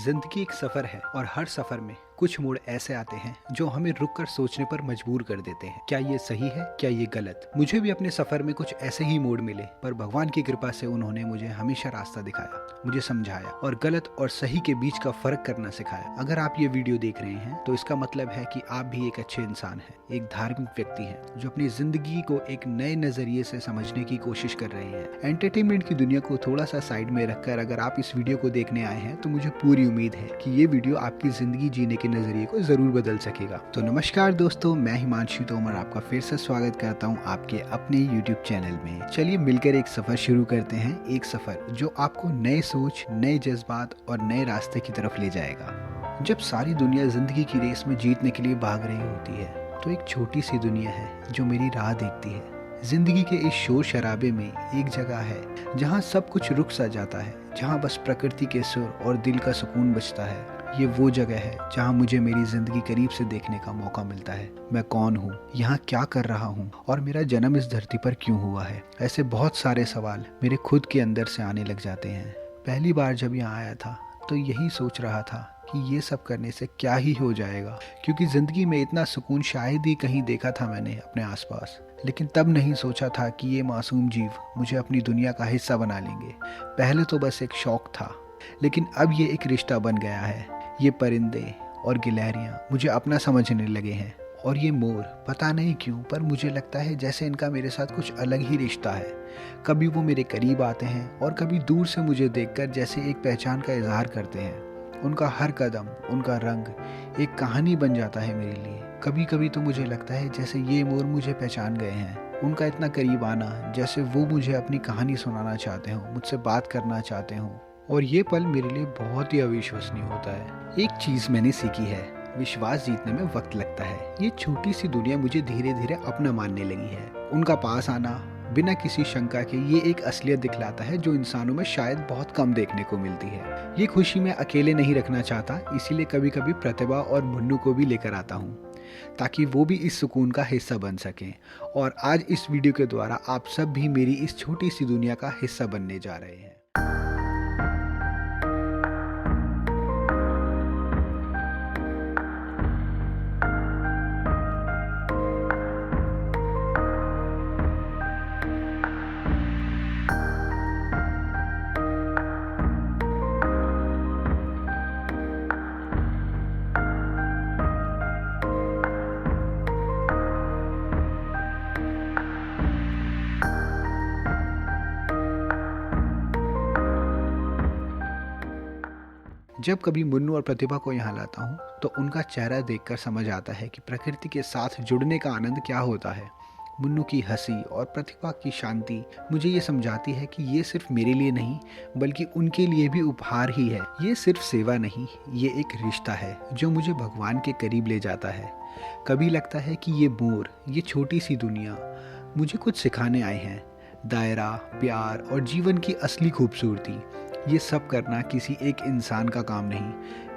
जिंदगी एक सफर है और हर सफर में कुछ मोड़ ऐसे आते हैं जो हमें रुककर सोचने पर मजबूर कर देते हैं। क्या ये सही है, क्या ये गलत? मुझे भी अपने सफर में कुछ ऐसे ही मोड़ मिले, पर भगवान की कृपा से उन्होंने मुझे हमेशा रास्ता दिखाया, मुझे समझाया और गलत और सही के बीच का फर्क करना सिखाया। अगर आप ये वीडियो देख रहे हैं तो इसका मतलब है कि आप भी एक अच्छे इंसान हैं, एक धार्मिक व्यक्ति हैं जो अपनी जिंदगी को एक नए नजरिए से समझने की कोशिश कर रहे हैं। एंटरटेनमेंट की दुनिया को थोड़ा सा साइड में रखकर अगर आप इस वीडियो को देखने आए हैं तो मुझे पूरी उम्मीद है कि ये वीडियो आपकी जिंदगी जीने के नजरिए को जरूर बदल सकेगा। तो नमस्कार दोस्तों, मैं हिमांशु तोमर आपका फिर से स्वागत करता हूँ आपके अपने YouTube चैनल में। चलिए मिलकर एक सफर शुरू करते हैं, एक सफर जो आपको नए सोच, नए जज्बात और नए रास्ते की तरफ ले जाएगा। जब सारी दुनिया जिंदगी की रेस में जीतने के लिए भाग रही होती है तो एक छोटी सी दुनिया है जो मेरी राह देखती है। जिंदगी के इस शोर शराबे में एक जगह है जहाँ सब कुछ रुक सा जाता है, जहाँ बस प्रकृति के सुर और दिल का सुकून बचता है। ये वो जगह है जहाँ मुझे मेरी जिंदगी करीब से देखने का मौका मिलता है। मैं कौन हूँ, यहाँ क्या कर रहा हूँ और मेरा जन्म इस धरती पर क्यों हुआ है? ऐसे बहुत सारे सवाल मेरे खुद के अंदर से आने लग जाते हैं। पहली बार जब यहाँ आया था तो यही सोच रहा था कि ये सब करने से क्या ही हो जाएगा, क्योंकि जिंदगी में इतना सुकून शायद ही कहीं देखा था मैंने अपने आसपास। लेकिन तब नहीं सोचा था कि ये मासूम जीव मुझे अपनी दुनिया का हिस्सा बना लेंगे। पहले तो बस एक शौक था, लेकिन अब ये एक रिश्ता बन गया है। ये परिंदे और गिलहरियाँ मुझे अपना समझने लगे हैं, और ये मोर पता नहीं क्यों पर मुझे लगता है जैसे इनका मेरे साथ कुछ अलग ही रिश्ता है। कभी वो मेरे करीब आते हैं और कभी दूर से मुझे देखकर जैसे एक पहचान का इजहार करते हैं। उनका हर कदम, उनका रंग एक कहानी बन जाता है मेरे लिए। कभी कभी तो मुझे लगता है जैसे ये मोर मुझे पहचान गए हैं। उनका इतना करीब आना, जैसे वो मुझे अपनी कहानी सुनाना चाहते हो, मुझसे बात करना चाहते हो। और ये पल मेरे लिए बहुत ही अविश्वसनीय होता है। एक चीज़ मैंने सीखी है, विश्वास जीतने में वक्त लगता है। ये छोटी सी दुनिया मुझे धीरे धीरे अपना मानने लगी है। उनका पास आना बिना किसी शंका के ये एक असलियत दिखलाता है जो इंसानों में शायद बहुत कम देखने को मिलती है। ये खुशी मैं अकेले नहीं रखना चाहता, इसीलिए कभी कभी प्रतिभा और मुन्नू को भी लेकर आता हूँ ताकि वो भी इस सुकून का हिस्सा बन सकें। और आज इस वीडियो के द्वारा आप सब भी मेरी इस छोटी सी दुनिया का हिस्सा बनने जा रहे हैं। जब कभी मुन्नू और प्रतिभा को यहाँ लाता हूँ तो उनका चेहरा देखकर समझ आता है कि प्रकृति के साथ जुड़ने का आनंद क्या होता है। मुन्नू की हंसी और प्रतिभा की शांति मुझे ये समझाती है कि ये सिर्फ मेरे लिए नहीं बल्कि उनके लिए भी उपहार ही है। ये सिर्फ सेवा नहीं, ये एक रिश्ता है जो मुझे भगवान के करीब ले जाता है। कभी लगता है कि ये मोर, ये छोटी सी दुनिया मुझे कुछ सिखाने आए हैं। दायरा, प्यार और जीवन की असली खूबसूरती। ये सब करना किसी एक इंसान का काम नहीं,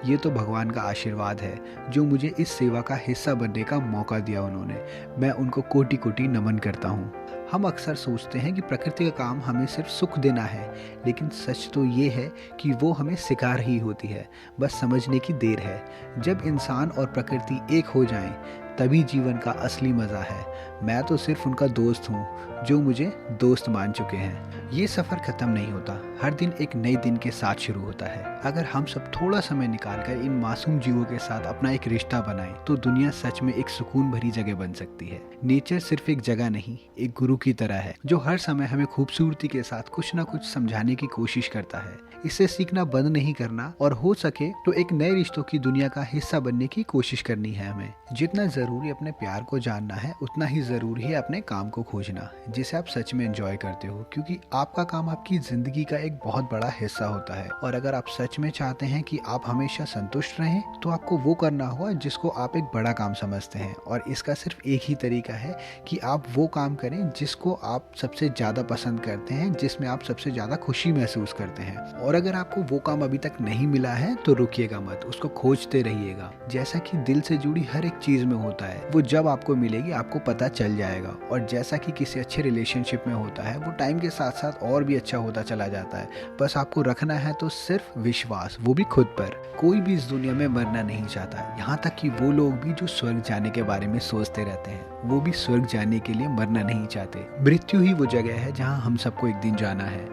ये तो भगवान का आशीर्वाद है जो मुझे इस सेवा का हिस्सा बनने का मौका दिया उन्होंने। मैं उनको कोटि कोटि नमन करता हूँ। हम अक्सर सोचते हैं कि प्रकृति का काम हमें सिर्फ सुख देना है, लेकिन सच तो ये है कि वो हमें सिखा रही होती है, बस समझने की देर है। जब इंसान और प्रकृति एक हो जाएं, तभी जीवन का असली मज़ा है। मैं तो सिर्फ उनका दोस्त हूँ जो मुझे दोस्त मान चुके हैं। ये सफ़र ख़त्म नहीं होता, हर दिन एक नए दिन के साथ शुरू होता है। अगर हम सब थोड़ा समय निकालकर इन मासूम जीवों के साथ अपना एक रिश्ता बनाएं तो दुनिया सच में एक सुकून भरी जगह बन सकती है। नेचर सिर्फ एक जगह नहीं, एक गुरु की तरह है जो हर समय हमें खूबसूरती के साथ कुछ ना कुछ समझाने की कोशिश करता है। इसे सीखना बंद नहीं करना और हो सके तो एक नए रिश्तों की दुनिया का हिस्सा बनने की कोशिश करनी है हमें। जितना जरूरी अपने प्यार को जानना है, उतना ही जरूरी है अपने काम को खोजना जिसे आप सच में एंजॉय करते हो, क्योंकि आपका काम आपकी जिंदगी का एक बहुत बड़ा हिस्सा होता है। और अगर आप सच में चाहते हैं कि आप हमेशा संतुष्ट रहें तो आपको वो करना होगा जिसको आप एक बड़ा काम समझते हैं। और इसका सिर्फ एक ही तरीका है कि आप वो काम करें जिसको आप सबसे ज्यादा पसंद करते हैं, जिसमें आप सबसे ज्यादा खुशी महसूस करते हैं। और अगर आपको वो काम अभी तक नहीं मिला है तो रुकिएगा मत, उसको खोजते रहिएगा। जैसा कि दिल से जुड़ी हर एक चीज में होता है, वो जब आपको मिलेगी आपको पता चल जाएगा। और जैसा कि किसी अच्छे अच्छे रिलेशनशिप में होता है वो टाइम के साथ साथ और भी अच्छा होता चला जाता है। बस आपको रखना है तो सिर्फ विश्वास, वो भी खुद पर। कोई भी इस दुनिया में मरना नहीं चाहता, यहाँ तक कि वो लोग भी जो स्वर्ग जाने के बारे में सोचते रहते हैं, वो भी स्वर्ग जाने के लिए मरना नहीं चाहते। मृत्यु ही वो जगह है जहाँ हम सबको एक दिन जाना है।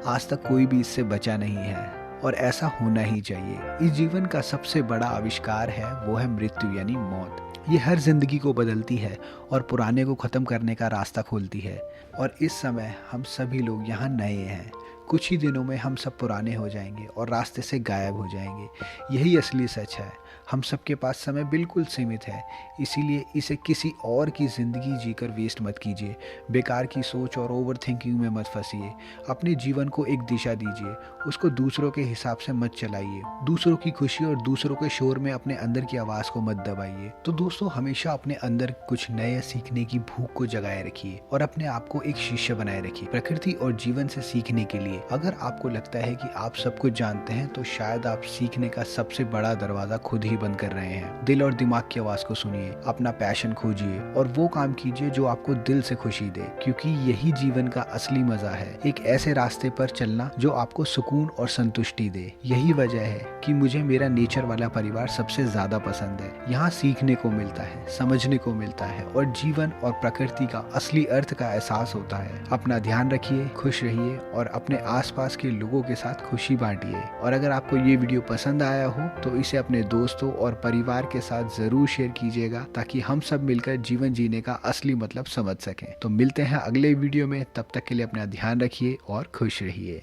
आज तक कोई भी इससे बचा नहीं है और ऐसा होना ही चाहिए। इस जीवन का सबसे बड़ा आविष्कार है वो है मृत्यु यानी मौत। ये हर जिंदगी को बदलती है और पुराने को ख़त्म करने का रास्ता खोलती है। और इस समय हम सभी लोग यहाँ नए हैं। कुछ ही दिनों में हम सब पुराने हो जाएंगे और रास्ते से गायब हो जाएंगे। यही असली सच है। हम सबके पास समय बिल्कुल सीमित है, इसीलिए इसे किसी और की ज़िंदगी जीकर वेस्ट मत कीजिए। बेकार की सोच और ओवर थिंकिंग में मत फंसिए। अपने जीवन को एक दिशा दीजिए, उसको दूसरों के हिसाब से मत चलाइए। दूसरों की खुशी और दूसरों के शोर में अपने अंदर की आवाज़ को मत दबाइए। तो दोस्तों, हमेशा अपने अंदर कुछ नया सीखने की भूख को जगाए रखिए और अपने आप को एक शिष्य बनाए रखिए प्रकृति और जीवन से सीखने के लिए। अगर आपको लगता है कि आप सब कुछ जानते हैं तो शायद आप सीखने का सबसे बड़ा दरवाजा खुद ही बंद कर रहे हैं। दिल और दिमाग की आवाज को सुनिए, अपना पैशन खोजिए और वो काम कीजिए जो आपको दिल से खुशी दे, क्योंकि यही जीवन का असली मजा है। एक ऐसे रास्ते पर चलना जो आपको सुकून और संतुष्टि दे। यही वजह है कि मुझे मेरा नेचर वाला परिवार सबसे ज्यादा पसंद है। यहाँ सीखने को मिलता है, समझने को मिलता है और जीवन और प्रकृति का असली अर्थ का एहसास होता है। अपना ध्यान रखिए, खुश रहिए और अपने आसपास के लोगों के साथ खुशी बांटिए। और अगर आपको ये वीडियो पसंद आया हो तो इसे अपने दोस्तों और परिवार के साथ जरूर शेयर कीजिएगा, ताकि हम सब मिलकर जीवन जीने का असली मतलब समझ सकें। तो मिलते हैं अगले वीडियो में, तब तक के लिए अपना ध्यान रखिए और खुश रहिए।